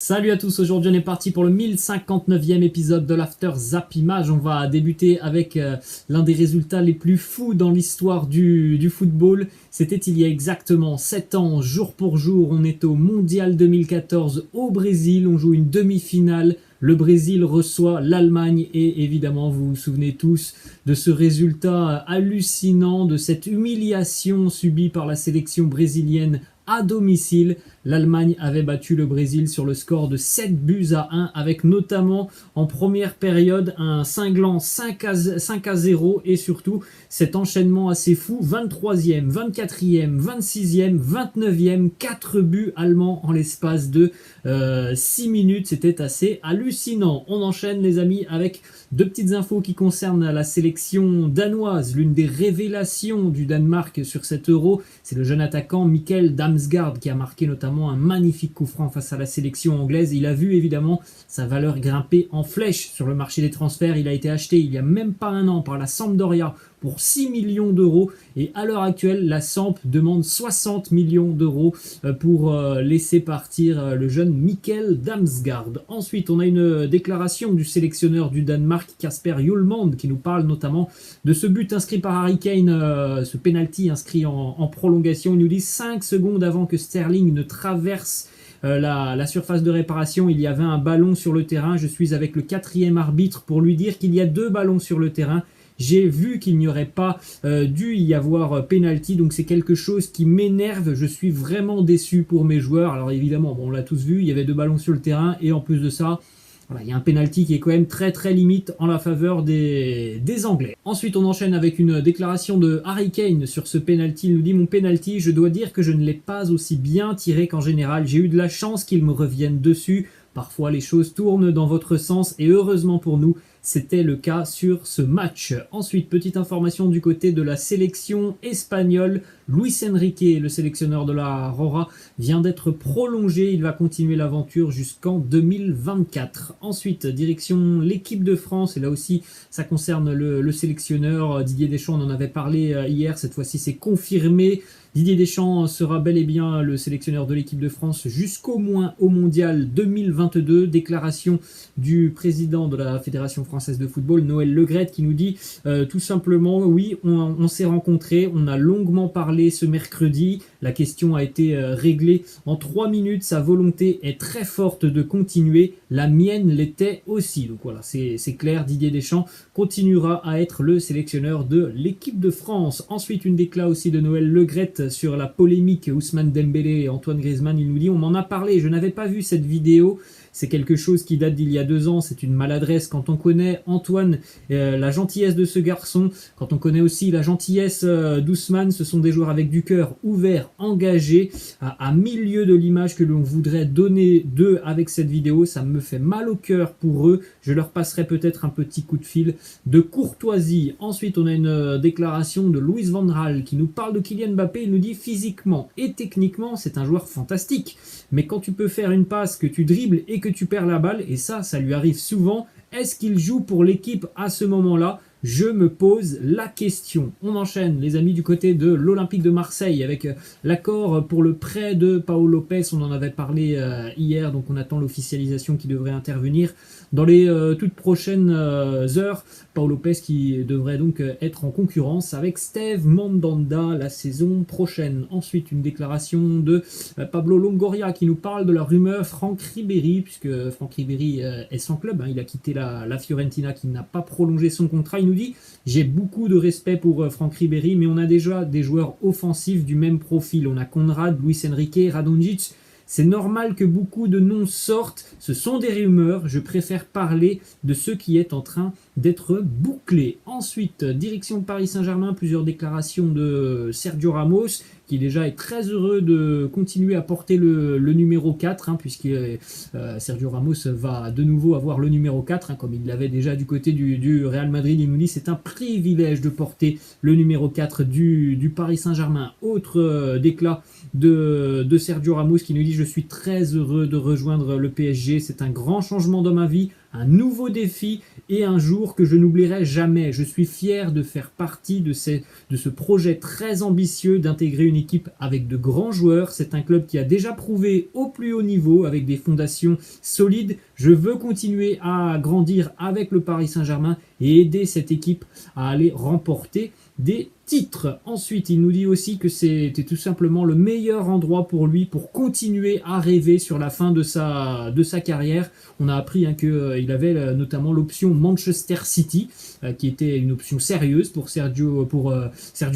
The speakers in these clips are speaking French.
Salut à tous, aujourd'hui on est parti pour le 1059e épisode de l'After Zap Image. On va débuter avec l'un des résultats les plus fous dans l'histoire du football. C'était il y a exactement 7 ans, jour pour jour. On est au Mondial 2014 au Brésil, on joue une demi-finale. Le Brésil reçoit l'Allemagne et évidemment vous vous souvenez tous de ce résultat hallucinant, de cette humiliation subie par la sélection brésilienne à domicile. L'Allemagne avait battu le Brésil sur le score de 7-1 avec notamment en première période un cinglant 5-0 et surtout cet enchaînement assez fou, 23e, 24e, 26e, 29e, 4 buts allemands en l'espace de 6 minutes, c'était assez hallucinant. On enchaîne les amis avec deux petites infos qui concernent la sélection danoise, l'une des révélations du Danemark sur cet Euro, c'est le jeune attaquant Mikkel Damsgaard qui a marqué notamment un magnifique coup franc face à la sélection anglaise. Il a vu évidemment sa valeur grimper en flèche sur le marché des transferts. Il a été acheté il n'y a même pas un an par la Sampdoria pour 6 millions d'euros et à l'heure actuelle la Samp demande 60 millions d'euros pour laisser partir le jeune Mikkel Damsgaard. Ensuite on a une déclaration du sélectionneur du Danemark Kasper Hjulmand qui nous parle notamment de ce but inscrit par Harry Kane, ce penalty inscrit en prolongation. Il nous dit 5 secondes avant que Sterling ne traverse la surface de réparation, il y avait un ballon sur le terrain. Je suis avec le 4e arbitre pour lui dire qu'il y a 2 ballons sur le terrain. J'ai vu qu'il n'y aurait pas dû y avoir penalty, donc c'est quelque chose qui m'énerve. Je suis vraiment déçu pour mes joueurs. Alors évidemment, bon, on l'a tous vu, il y avait 2 ballons sur le terrain et en plus de ça, voilà, il y a un penalty qui est quand même très limite en la faveur des Anglais. Ensuite, on enchaîne avec une déclaration de Harry Kane sur ce penalty. Il nous dit « Mon penalty, je dois dire que je ne l'ai pas aussi bien tiré qu'en général. J'ai eu de la chance qu'il me revienne dessus. Parfois, les choses tournent dans votre sens et heureusement pour nous, c'était le cas sur ce match. » Ensuite, petite information du côté de la sélection espagnole. Luis Enrique, le sélectionneur de la Rora, vient d'être prolongé. Il va continuer l'aventure jusqu'en 2024. Ensuite, direction l'équipe de France. Et là aussi, ça concerne le sélectionneur Didier Deschamps. On en avait parlé hier. Cette fois-ci, c'est confirmé. Didier Deschamps sera bel et bien le sélectionneur de l'équipe de France jusqu'au moins au Mondial 2022. Déclaration du président de la Fédération française de football, Noël Le Graët, qui nous dit tout simplement, oui, on s'est rencontrés, on a longuement parlé ce mercredi, la question a été réglée en 3 minutes, sa volonté est très forte de continuer, la mienne l'était aussi. Donc voilà, c'est clair, Didier Deschamps continuera à être le sélectionneur de l'équipe de France. Ensuite, une décla aussi de Noël Le Graët sur la polémique Ousmane Dembélé et Antoine Griezmann. Il nous dit « On m'en a parlé, je n'avais pas vu cette vidéo. C'est quelque chose qui date d'il y a 2 ans, c'est une maladresse. Quand on connaît Antoine, la gentillesse de ce garçon, quand on connaît aussi la gentillesse d'Ousmane, ce sont des joueurs avec du cœur ouvert, engagés, à milieu de l'image que l'on voudrait donner d'eux avec cette vidéo. Ça me fait mal au cœur pour eux. Je leur passerai peut-être un petit coup de fil de courtoisie. » Ensuite, on a une déclaration de Louis van Gaal qui nous parle de Kylian Mbappé. Il nous dit « Physiquement et techniquement, c'est un joueur fantastique. Mais quand tu peux faire une passe, que tu dribbles et que tu perds la balle, et ça lui arrive souvent, est-ce qu'il joue pour l'équipe à ce moment-là ? Je me pose la question. » On enchaîne les amis du côté de l'Olympique de Marseille avec l'accord pour le prêt de Pau Lopez. On en avait parlé hier, donc on attend l'officialisation qui devrait intervenir dans les toutes prochaines heures. Pau Lopez qui devrait donc être en concurrence avec Steve Mandanda la saison prochaine. Ensuite, une déclaration de Pablo Longoria qui nous parle de la rumeur Franck Ribéry, puisque Franck Ribéry est sans club. Il a quitté la Fiorentina qui n'a pas prolongé son contrat. Il nous dit « J'ai beaucoup de respect pour Franck Ribéry, mais on a déjà des joueurs offensifs du même profil. On a Konrad, Luis Enrique, Radonjic. C'est normal que beaucoup de noms sortent. Ce sont des rumeurs. Je préfère parler de ce qui est en train d'être bouclé. » Ensuite, direction Paris Saint-Germain, plusieurs déclarations de Sergio Ramos, qui déjà est très heureux de continuer à porter le numéro 4, puisque Sergio Ramos va de nouveau avoir le numéro 4, comme il l'avait déjà du côté du Real Madrid. Il nous dit c'est un privilège de porter le numéro 4 du Paris Saint-Germain. Autre déclat de Sergio Ramos qui nous dit « Je suis très heureux de rejoindre le PSG, c'est un grand changement dans ma vie. un nouveau défi et un jour que je n'oublierai jamais. Je suis fier de faire partie de ce projet très ambitieux d'intégrer une équipe avec de grands joueurs. C'est un club qui a déjà prouvé au plus haut niveau avec des fondations solides. Je veux continuer à grandir avec le Paris Saint-Germain et aider cette équipe à aller remporter des titres. Ensuite, il nous dit aussi que c'était tout simplement le meilleur endroit pour lui pour continuer à rêver sur la fin de sa carrière. On a appris qu'il avait notamment l'option Manchester City, qui était une option sérieuse pour Sergio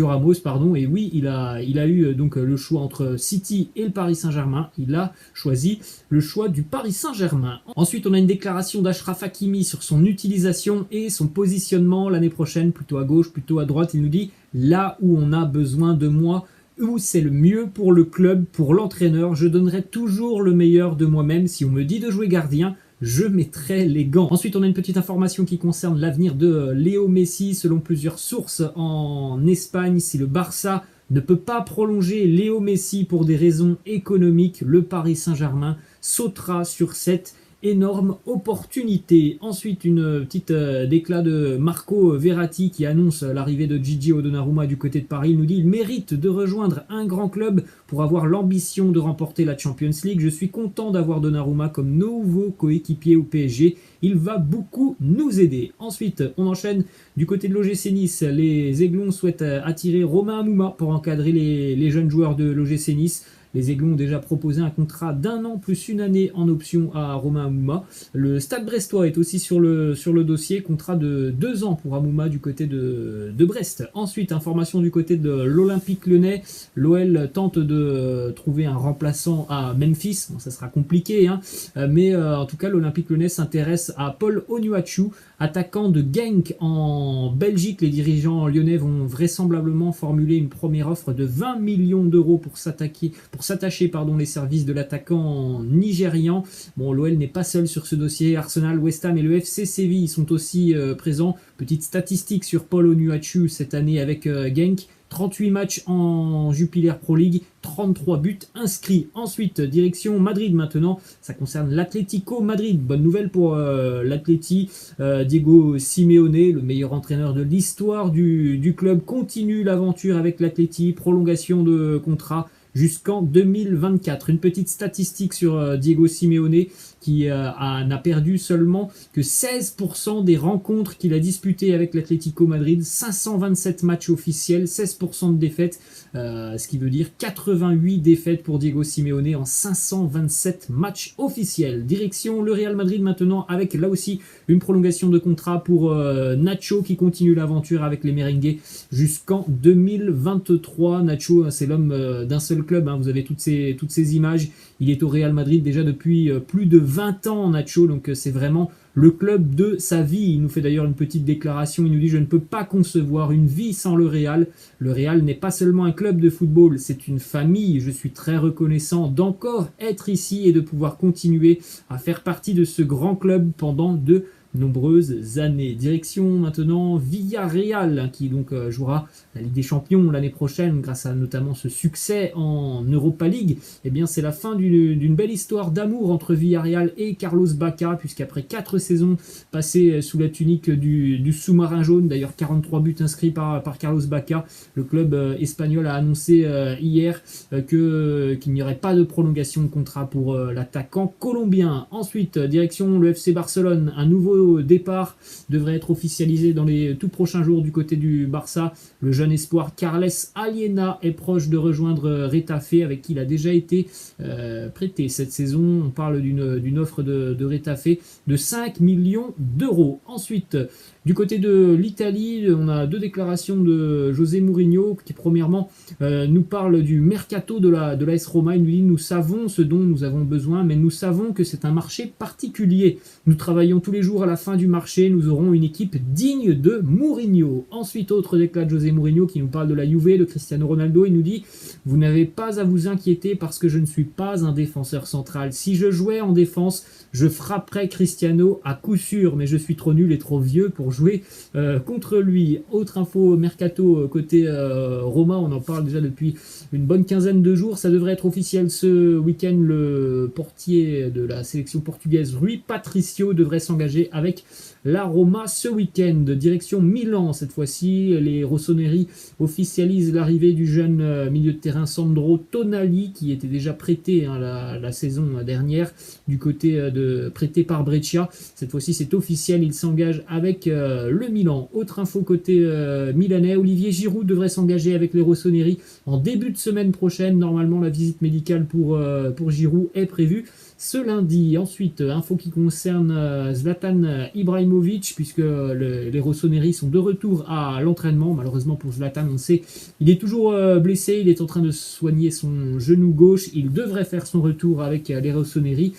Ramos, pardon. Et oui, il a eu donc le choix entre City et le Paris Saint-Germain. Il a choisi le choix du Paris Saint-Germain. Ensuite, on a une déclaration d'Achraf Hakimi sur son utilisation et son positionnement l'année prochaine, plutôt à gauche, plutôt à droite. Il nous dit là où on a besoin de moi, où c'est le mieux pour le club, pour l'entraîneur, je donnerai toujours le meilleur de moi-même. Si on me dit de jouer gardien, je mettrai les gants. Ensuite, on a une petite information qui concerne l'avenir de Léo Messi. Selon plusieurs sources en Espagne, si le Barça ne peut pas prolonger Léo Messi pour des raisons économiques, le Paris Saint-Germain sautera sur cette énorme opportunité. Ensuite, une petite déclat de Marco Verratti qui annonce l'arrivée de Gigi Donnarumma du côté de Paris. Il nous dit: il mérite de rejoindre un grand club pour avoir l'ambition de remporter la Champions League. Je suis content d'avoir Donnarumma comme nouveau coéquipier au PSG. Il va beaucoup nous aider. Ensuite, on enchaîne du côté de l'OGC Nice. Les Aiglons souhaitent attirer Romain Amouma pour encadrer les jeunes joueurs de l'OGC Nice. Les Aiglons ont déjà proposé un contrat d'1 an plus une année en option à Romain Amouma. Le Stade Brestois est aussi sur le dossier, contrat de 2 ans pour Amouma du côté de Brest. Ensuite, information du côté de l'Olympique Lyonnais. L'OL tente de trouver un remplaçant à Memphis. Bon, ça sera compliqué, hein, mais en tout cas, l'Olympique Lyonnais s'intéresse à Paul Onuachu, attaquant de Genk en Belgique. Les dirigeants lyonnais vont vraisemblablement formuler une première offre de 20 millions d'euros pour s'attacher les services de l'attaquant nigérian. Bon, l'OL n'est pas seul sur ce dossier. Arsenal, West Ham et le FC Séville sont aussi présents. Petite statistique sur Paul Onuachu cette année avec Genk. 38 matchs en Jupiler Pro League, 33 buts inscrits. Ensuite, direction Madrid maintenant. Ça concerne l'Atlético Madrid. Bonne nouvelle pour l'Atleti. Diego Simeone, le meilleur entraîneur de l'histoire du club, continue l'aventure avec l'Atleti. Prolongation de contrat jusqu'en 2024. Une petite statistique sur Diego Simeone qui n'a perdu seulement que 16% des rencontres qu'il a disputées avec l'Atlético Madrid. 527 matchs officiels, 16% de défaites, ce qui veut dire 88 défaites pour Diego Simeone en 527 matchs officiels. Direction le Real Madrid maintenant avec là aussi une prolongation de contrat pour Nacho qui continue l'aventure avec les merengues jusqu'en 2023. Nacho, c'est l'homme d'un seul club, hein. Vous avez toutes ces images. Il est au Real Madrid déjà depuis plus de 20 ans, Nacho, donc c'est vraiment le club de sa vie. Il nous fait d'ailleurs une petite déclaration, il nous dit: je ne peux pas concevoir une vie sans le Real. Le Real n'est pas seulement un club de football, c'est une famille. Je suis très reconnaissant d'encore être ici et de pouvoir continuer à faire partie de ce grand club pendant de nombreuses années. Direction maintenant Villarreal qui donc jouera la Ligue des Champions l'année prochaine grâce à notamment ce succès en Europa League. Eh bien, c'est la fin d'une belle histoire d'amour entre Villarreal et Carlos Bacca, puisqu'après 4 saisons passées sous la tunique du sous-marin jaune, d'ailleurs 43 buts inscrits par Carlos Bacca, le club espagnol a annoncé hier qu'il n'y aurait pas de prolongation de contrat pour l'attaquant colombien. Ensuite, direction le FC Barcelone, un nouveau départ devrait être officialisé dans les tout prochains jours du côté du Barça. Le jeune espoir Carles Aliena est proche de rejoindre Retafe, avec qui il a déjà été prêté cette saison. On parle d'une offre de Retafe de 5 millions d'euros. Ensuite, du côté de l'Italie, on a 2 déclarations de José Mourinho qui premièrement nous parle du mercato de l'AS Roma. Il nous dit: nous savons ce dont nous avons besoin, mais nous savons que c'est un marché particulier. Nous travaillons tous les jours à la fin du marché, nous aurons une équipe digne de Mourinho. Ensuite, autre déclat de José Mourinho qui nous parle de la Juve, de Cristiano Ronaldo. Il nous dit « Vous n'avez pas à vous inquiéter parce que je ne suis pas un défenseur central. Si je jouais en défense, je frapperais Cristiano à coup sûr, mais je suis trop nul et trop vieux pour jouer contre lui. » Autre info mercato côté Roma, on en parle déjà depuis une bonne quinzaine de jours. Ça devrait être officiel ce week-end. Le portier de la sélection portugaise, Rui Patricio, devrait s'engager avec la Roma ce week-end. Direction Milan cette fois-ci. Les rossoneri officialisent l'arrivée du jeune milieu de terrain Sandro Tonali, qui était déjà prêté la saison dernière du côté prêté par Brescia. Cette fois-ci c'est officiel, il s'engage avec le Milan. Autre info côté milanais, Olivier Giroud devrait s'engager avec les rossoneri en début de semaine prochaine. Normalement la visite médicale pour Giroud est prévue ce lundi. Ensuite, info qui concerne Zlatan Ibrahimovic, puisque les rossoneri sont de retour à l'entraînement. Malheureusement pour Zlatan, on sait, il est toujours blessé, il est en train de soigner son genou gauche. Il devrait faire son retour avec les rossoneri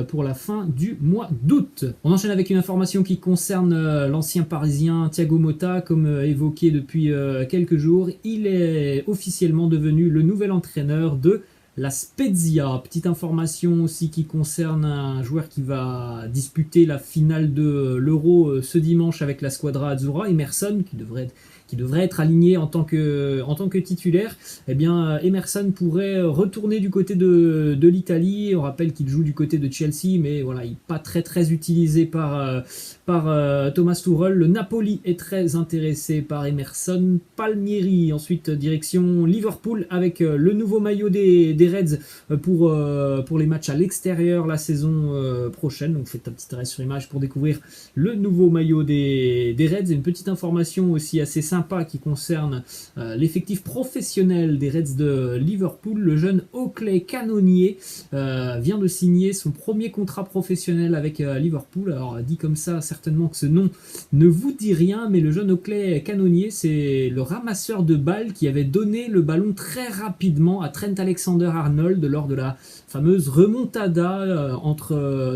pour la fin du mois d'août. On enchaîne avec une information qui concerne l'ancien parisien Thiago Motta, comme évoqué depuis quelques jours. Il est officiellement devenu le nouvel entraîneur de la Spezia. Petite information aussi qui concerne un joueur qui va disputer la finale de l'Euro ce dimanche avec la Squadra Azzurra, Emerson, qui devrait être aligné en tant que titulaire. Eh bien, Emerson pourrait retourner du côté de l'Italie. On rappelle qu'il joue du côté de Chelsea, mais voilà, il n'est pas très utilisé par Thomas Tuchel. Le Napoli est très intéressé par Emerson Palmieri. Ensuite, direction Liverpool avec le nouveau maillot des Reds pour les matchs à l'extérieur la saison prochaine. Donc faites un petit arrêt sur image pour découvrir le nouveau maillot des Reds. Et une petite information aussi assez sympa qui concerne l'effectif professionnel des Reds de Liverpool. Le jeune Oakley Canonier vient de signer son premier contrat professionnel avec Liverpool. Alors dit comme ça, certainement que ce nom ne vous dit rien, mais le jeune Oakley Canonier, c'est le ramasseur de balles qui avait donné le ballon très rapidement à Trent Alexander-Arnold lors de la fameuse remontada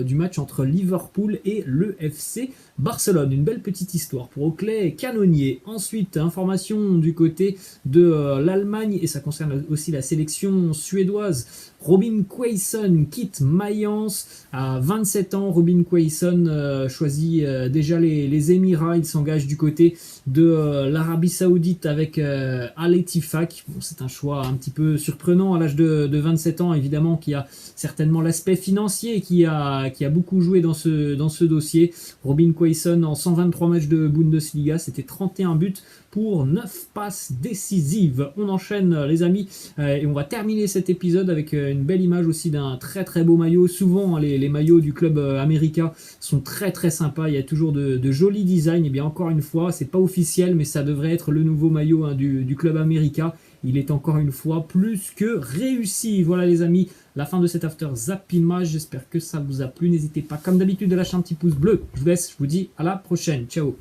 du match entre Liverpool et le FC Barcelone. Une belle petite histoire pour Oakley Canonier. Ensuite, information du côté de l'Allemagne, et ça concerne aussi la sélection suédoise. Robin Quaison quitte Mayence à 27 ans. Robin Quaison choisit déjà les Émirats. Il s'engage du côté de l'Arabie Saoudite avec Al Ettifaq. Bon, c'est un choix un petit peu surprenant à l'âge de 27 ans, évidemment, qui a certainement l'aspect financier qui a beaucoup joué dans ce dossier. Robin Quaison en 123 matchs de Bundesliga, c'était 31 buts pour 9 passes décisives. On enchaîne les amis et on va terminer cet épisode avec une belle image aussi d'un très beau maillot. Souvent les maillots du club américain sont très sympas, il y a toujours de jolis designs. Et bien encore une fois, c'est pas officiel mais ça devrait être le nouveau maillot du club américain. Il est encore une fois plus que réussi. Voilà les amis, la fin de cet After Zap Image. J'espère que ça vous a plu. N'hésitez pas comme d'habitude à lâcher un petit pouce bleu. Je vous laisse, je vous dis à la prochaine. Ciao.